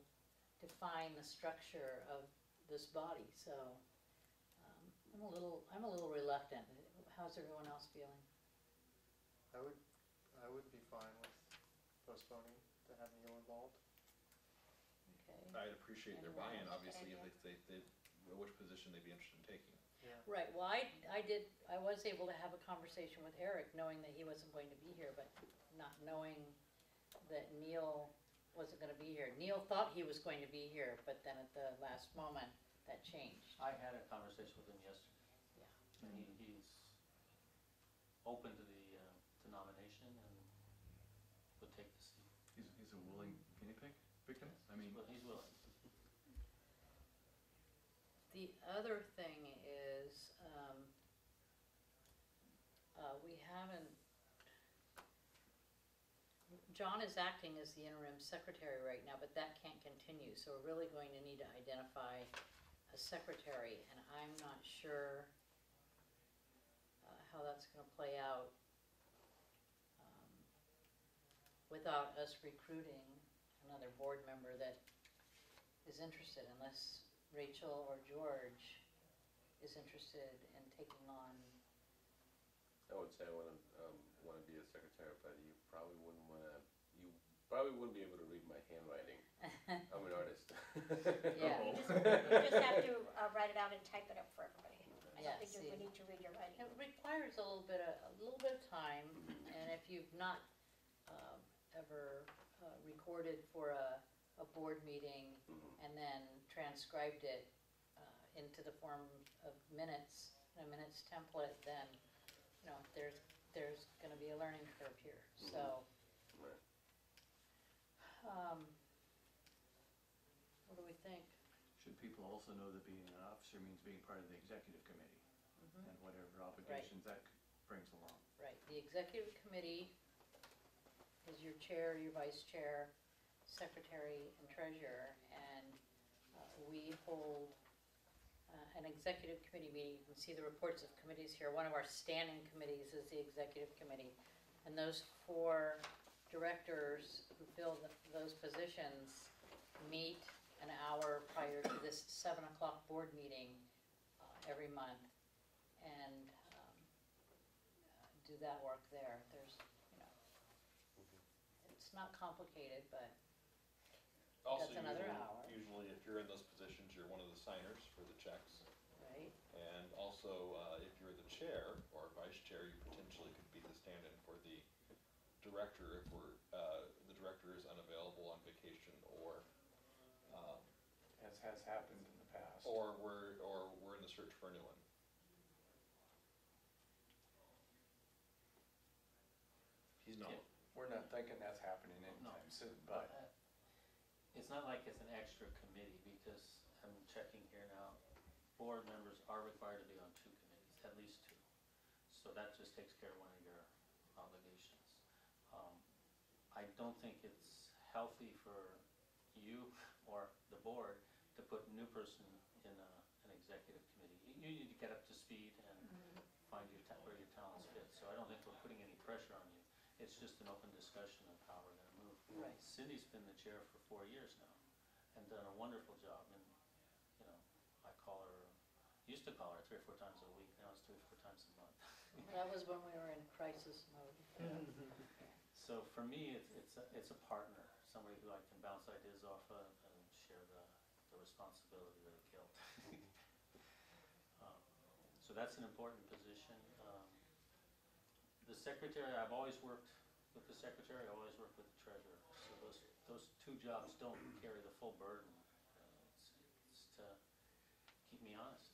define the structure of this body, so, I'm a little reluctant. How's everyone else feeling? I would be fine with postponing to have Neil involved. Okay, I'd appreciate their Anyone buy-in, else? obviously, if they, which position they'd be interested in taking. Yeah. right, well, I was able to have a conversation with Eric, knowing that he wasn't going to be here, but not knowing that Neil wasn't gonna be here. Neil thought he was going to be here, but then at the last moment, that changed. I had a conversation with him yesterday. Yeah. And he's open to the, to nomination and would take the seat. He's a willing guinea pig, victim? I mean, Well, he's willing. The other thing is, we haven't, John is acting as the interim secretary right now, but that can't continue, so we're really going to need to identify a secretary, and I'm not sure how that's gonna play out without us recruiting another board member that is interested, unless Rachel or George is interested in taking on. I would say I wanna be a secretary, but you probably wouldn't be able to read my handwriting. I'm an artist. Yeah. You just have to write it out and type it up for everybody. I Yeah, don't think see. we need to read your writing. It requires a little bit of time, and if you've not ever recorded for a board meeting and then transcribed it into the form of minutes, a minutes template, then, you know, there's gonna be a learning curve here, so. Right. What do we think? should people also know that being an officer means being part of the executive committee and whatever obligations that brings along? Right, the executive committee is your chair, your vice chair, secretary, and treasurer, and we hold an executive committee meeting. You can see the reports of committees here. One of our standing committees is the executive committee, and those 4 directors who fill those positions meet an hour prior to this 7 o'clock board meeting every month, and do that work there. There's, you know, it's not complicated, but Also, That's another hour. usually if you're in those positions, you're one of the signers for the checks. right, And also, if you're the chair or vice chair, you potentially could be the stand-in for the director if the director is unavailable on vacation or, As has happened in the past. or we're in the search for a new one. He's not. Yeah. We're not thinking that's happening anytime soon, but It's not like it's an extra committee, because I'm checking here now, board members are required to be on 2 committees, at least 2. So that just takes care of one of your obligations. I don't think it's healthy for you or the board to put a new person in an executive committee. You need to get up to speed and find where your talents fit, so I don't think we're putting any pressure on you. It's just an open discussion of how we're gonna move. Right. Cindy's been the chair for 4 years now and done a wonderful job, and, you know, I used to call her 3 or 4 times a week, now it's 3 or 4 times a month. That was when we were in crisis mode. So for me, it's a partner, somebody who I can bounce ideas off of and share the responsibility of the guilt. So that's an important position. The secretary, I've always worked with the secretary, I always worked with the treasurer. So those two jobs don't carry the full burden. It's to keep me honest.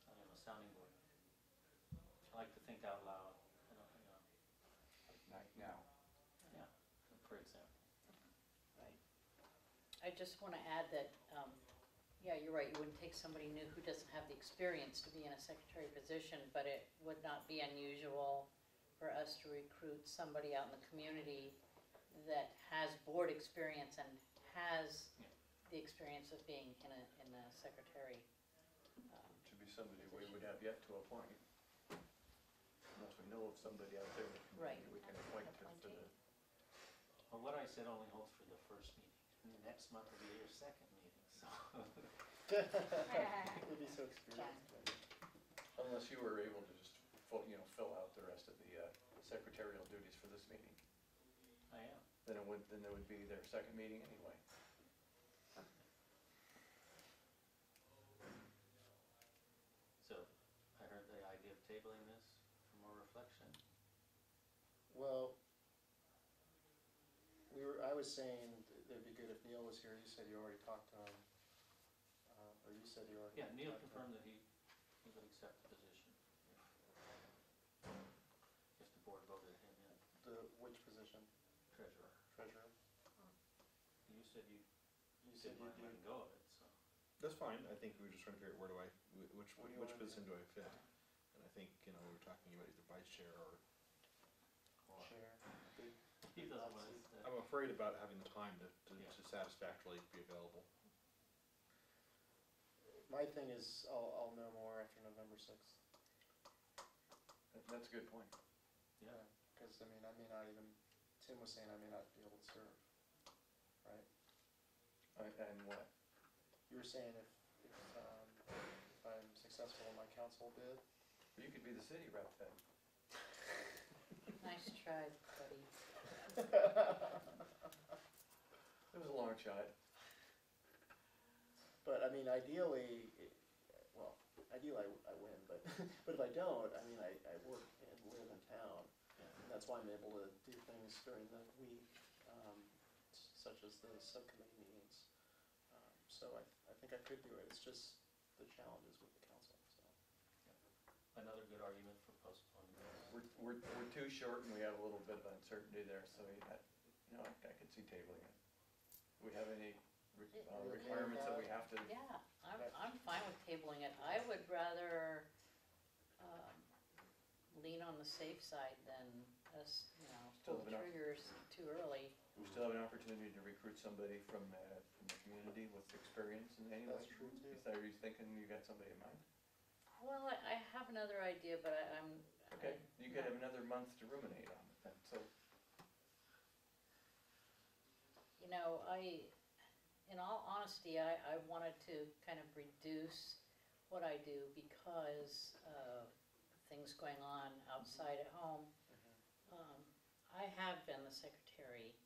I am a sounding board. I like to think out loud, Like now. yeah, for example. Right. I just want to add that, yeah, you're right, you wouldn't take somebody new who doesn't have the experience to be in a secretary position, but it would not be unusual for us to recruit somebody out in the community that has board experience and has Yeah. the experience of being in a secretary. To be somebody we would have yet to appoint. Unless we know of somebody out there in the Right. community we can appoint to the, Appointee. Well, what I said only holds for the first meeting. And the next month will be your second meeting, so. You'll be so experienced. unless you were able to just fill out the rest of the secretarial duties for this meeting. I am. Then it would be their second meeting anyway. So I heard the idea of tabling this for more reflection. Well, I was saying it'd be good if Neil was here. You said you already talked to him. Or you said you already. Yeah, Neil talked to him. confirmed that he would accept the position if the board voted him in, Which position? treasurer. Treasurer? You said you You said didn't mind you'd letting go of it, so. That's fine, I think we were just trying to figure out which What do you which wanna do? position do I fit? And I think, we were talking about either vice chair or, chair. Good. He doesn't want to. I'm afraid about having the time to Yeah. satisfactorily be available. My thing is, I'll know more after November 6th. That's a good point. Yeah. Because, I mean, I may not even, Tim was saying I may not be able to serve, right? And what? You were saying if I'm successful in my council bid. You could be the city rep then. Nice try, buddy. It was a long shot. But, I mean, ideally, I win, but, but if I don't, I mean, I work and live in town. And that's why I'm able to do things during the week, such as the subcommittee meetings. So I think I could do it, it's just the challenges with the council, so. Another good argument for postponing this. We're too short and we have a little bit of uncertainty there, so I could see tabling it. Do we have any requirements that we have to? Yeah, I'm fine with tabling it. I would rather lean on the safe side than us, pull the triggers too early. We still have an opportunity to recruit somebody from the community with experience in any way. That's true, too. Are you thinking you got somebody in mind? Well, I have another idea, but I'm. Okay, you could have another month to ruminate on it then, so. In all honesty, I wanted to kind of reduce what I do because of things going on outside at home. I have been the secretary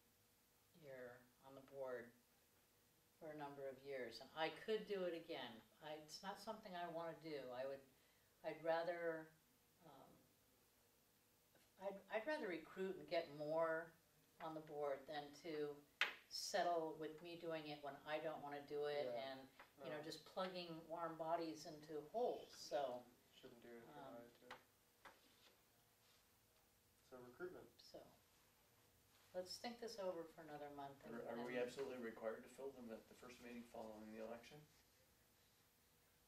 here on the board for a number of years, and I could do it again. It's not something I want to do. I'd rather recruit and get more on the board than to settle with me doing it when I don't want to do it, Yeah. and No. just plugging warm bodies into holes. So Shouldn't do it if I wanted to. So recruitment. let's think this over for another month. Are we absolutely required to fill them at the first meeting following the election?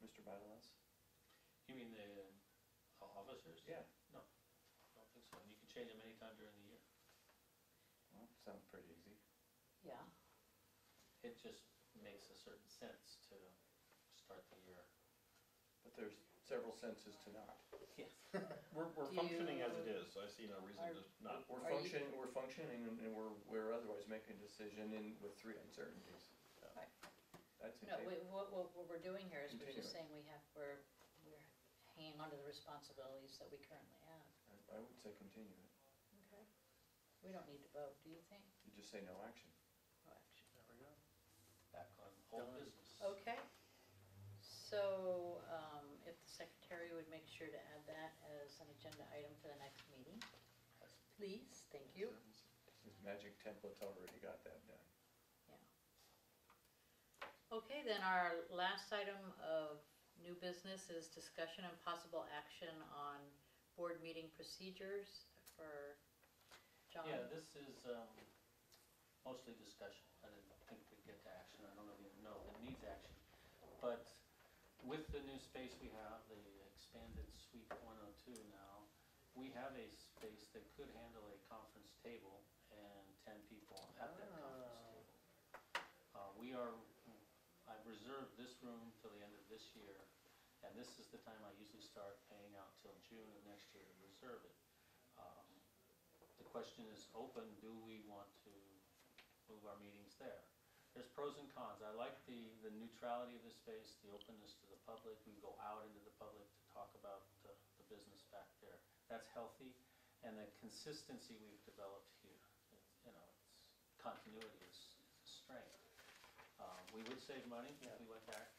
Mr. Bylaws? You mean the officers? Yeah. No, I don't think so. And you can change them anytime during the year. Well, sounds pretty easy. Yeah. It just makes a certain sense to start the year. But there's several senses to not. Yeah. We're Do functioning as you- it is, so I see no reason to not. We're Are you- functioning and we're otherwise making a decision with three uncertainties. Right. That's it. No, what we're doing here is we're just Continuing. saying we're hanging on to the responsibilities that we currently have. I would say continue it. Okay. We don't need to vote, do you think? You just say no action. No action. There we go. Back on old Done. business. Okay. So, if the secretary would make sure to add that as an agenda item for the next meeting, please, thank you. His magic template's already got that done. Okay, then our last item of new business is discussion and possible action on board meeting procedures for John. Yeah, this is mostly discussion. I didn't think we'd get to action. I don't even know if it needs action. But with the new space we have, the expanded Suite 102 now, we have a space that could handle a conference table and 10 people at that conference table. I've reserved this room till the end of this year, and this is the time I usually start paying out till June of next year to reserve it. The question is open, do we want to move our meetings there? There's pros and cons. I like the neutrality of the space, the openness to the public. We go out into the public to talk about the business back there. That's healthy, and the consistency we've developed here, it's continuity is a strength. We would save money if we went back,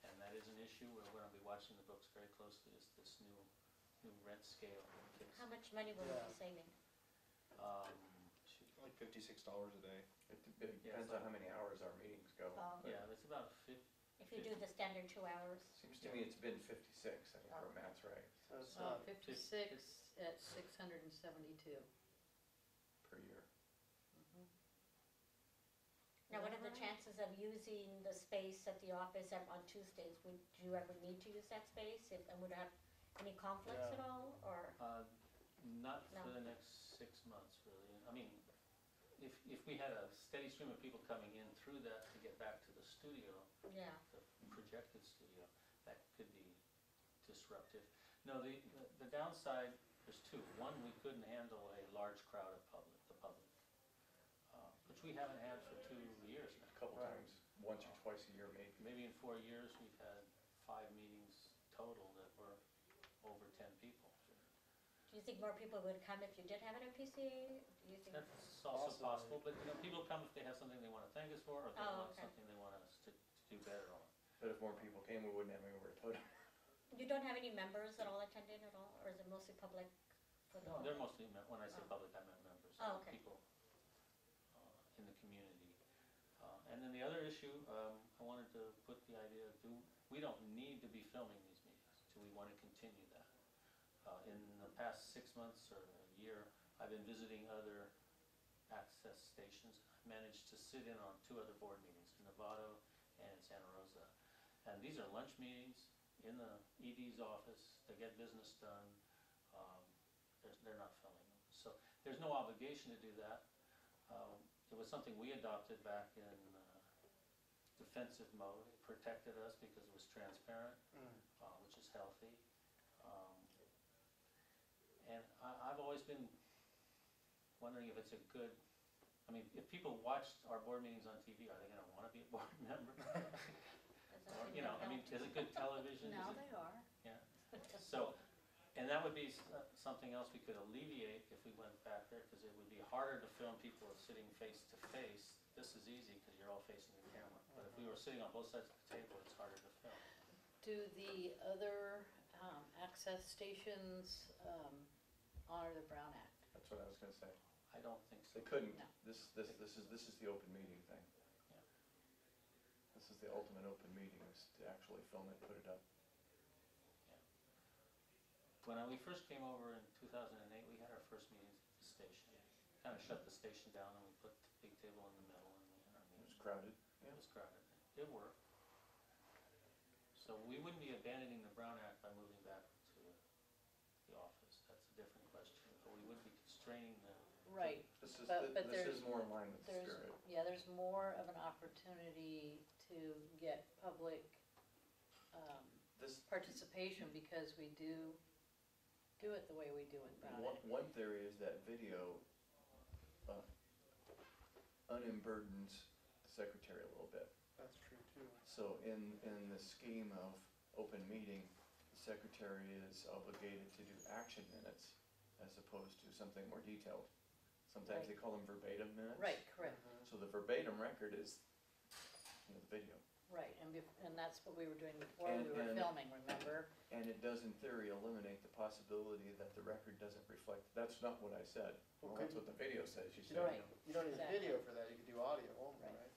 and that is an issue. We're going to be watching the books very closely as this new rent scale kicks. How much money will we be saving? Shoot. Like $56 a day. It depends on how many hours our meetings go. Oh. but Yeah, it's about 50. If you do the standard 2 hours? Seems to me it's been 56, I think our math's right, So it's 56 at 672. per year. Now, what are the chances of using the space at the office on Tuesdays? Would you ever need to use that space, and would it have any conflicts at all, or? Not No. for the next 6 months, really. I mean, if we had a steady stream of people coming in through that to get back to the studio, Yeah, the projected studio, that could be disruptive. No, the downside, there's two. One, we couldn't handle a large crowd of the public, which we haven't had for 2 years now. A couple times, once or twice a year maybe. Maybe in 4 years, we've had 5 meetings total that were over 10 people. do you think more people would come if you did have an MPCA? Do you think? That's also Possibly. possible, but people come if they have something they want to thank us for, or if they Oh, want okay. something they want us to do better on. But if more people came, we wouldn't have anywhere to put them. You don't have any members at all attending at all, or is it mostly public? For the No, they're mostly, when I say Oh. public, I meant members, Oh, okay. people in the community. And then the other issue, I wanted to put the idea of, we don't need to be filming these meetings. Do we want to continue that? In the past 6 months or a year, I've been visiting other access stations. I managed to sit in on 2 other board meetings, in Novato and in Santa Rosa. And these are lunch meetings in the ED's office to get business done. They're not filming them. So there's no obligation to do that. It was something we adopted back in defensive mode. It protected us because it was transparent, which is healthy. And I've always been wondering if it's a good, I mean, if people watch our board meetings on TV, are they going to want to be a board member? Or, I mean, is it good television? Now Is it, they are. yeah. So, and that would be something else we could alleviate if we went back there, because it would be harder to film people sitting face to face. This is easy because you're all facing the camera. But if we were sitting on both sides of the table, it's harder to film. Do the other access stations honor the Brown Act? That's what I was gonna say. I don't think so. They couldn't. No. This is the open meeting thing. Yeah. This is the ultimate open meeting, is to actually film it, put it up. When we first came over in 2008, we had our first meetings at the station. Kind of shut the station down and we put the big table in the middle and we had our It was meetings. crowded. It was crowded. It worked. So we wouldn't be abandoning the Brown Act by moving back to the office. That's a different question. But we would be constraining the. Right. This is, But this there's- is more in line with the There's, spirit. yeah, there's more of an opportunity to get public This, participation because we do it the way we do in Brown Act. one theory is that video unburdens the secretary a little bit. That's true too. So in the scheme of open meeting, the secretary is obligated to do action minutes as opposed to something more detailed. Sometimes they call them verbatim minutes. Right, correct, So the verbatim record is, the video. right, and that's what we were doing before we were And- filming, remember? And it does in theory eliminate the possibility that the record doesn't reflect, that's not what I said. Well, Well, that's what the video says, you said. Right. You don't need a Exactly. video for that, you could do audio only, Right. right?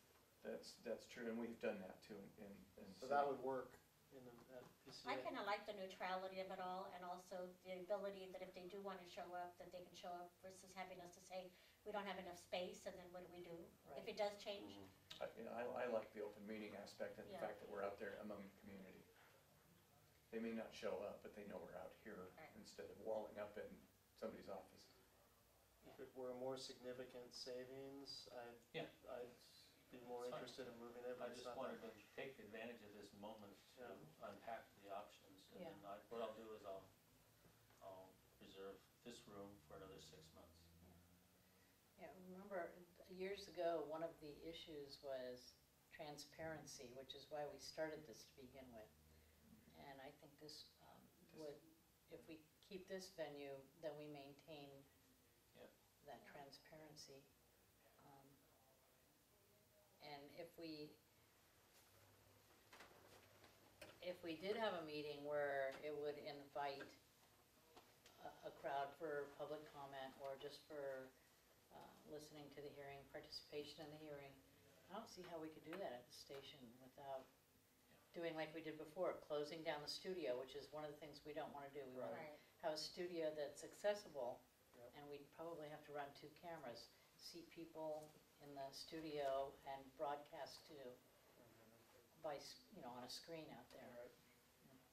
That's true, and we've done that too in. So that would work in the, at I PCA. kinda like the neutrality of it all, and also the ability that if they do wanna show up, that they can show up versus having us to say, we don't have enough space, and then what do we do? If Right. it does change, I like the open meeting aspect and the Yeah. fact that we're out there among the community. They may not show up, but they know we're out here Right. instead of walling up in somebody's office. If it were a more significant savings, Yeah. I'd be more It's fine. interested in moving it, I but it's just not wanted that to much. take advantage of this moment to Yeah. unpack the options. And Yeah. then what I'll do is I'll reserve this room for another 6 months. Yeah, remember, years ago, one of the issues was transparency, which is why we started this to begin with. And I think this would, if we keep this venue, then we maintain Yep. that transparency. And if we did have a meeting where it would invite a crowd for public comment or just for listening to the hearing, participation in the hearing, I don't see how we could do that at the station without doing like we did before, closing down the studio, which is one of the things we don't wanna do. We wanna right, have a studio that's accessible, Yep. and we'd probably have to run 2 cameras, seat people in the studio and broadcast to, on a screen out there.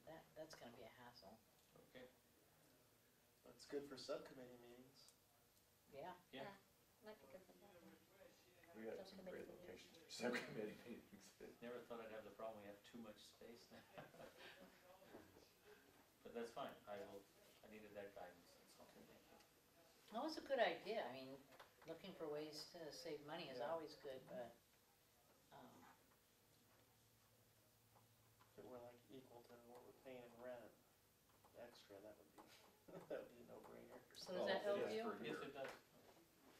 Alright, That's gonna be a hassle. Okay? that's good for subcommittee meetings. Yeah, might be good for that, yeah. We got some Subcommittee great meetings. locations for subcommittee meetings. Never thought I'd have the problem, we have too much space now. But that's fine, I needed that guidance, that's all, thank you. that was a good idea. I mean, looking for ways to save money is Yeah. always good, but, If it were like equal to what we're paying in rent, extra, that would be, that would be a no-brainer. so does that Well, help yes, you? for Yes, here, it does,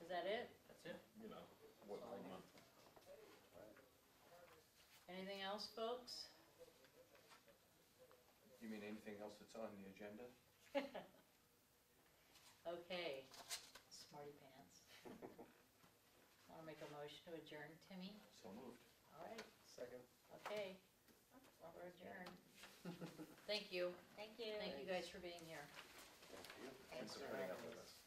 Is that it? that's it. what, 1 month. Right. Anything else, folks? You mean anything else that's on the agenda? Okay, smarty pants. Wanna make a motion to adjourn, Timmy? So moved. All right, Second. okay, well, we're adjourned. Thank you. Thank you. Thank you guys for being here. Thank you. Thanks for putting up with us.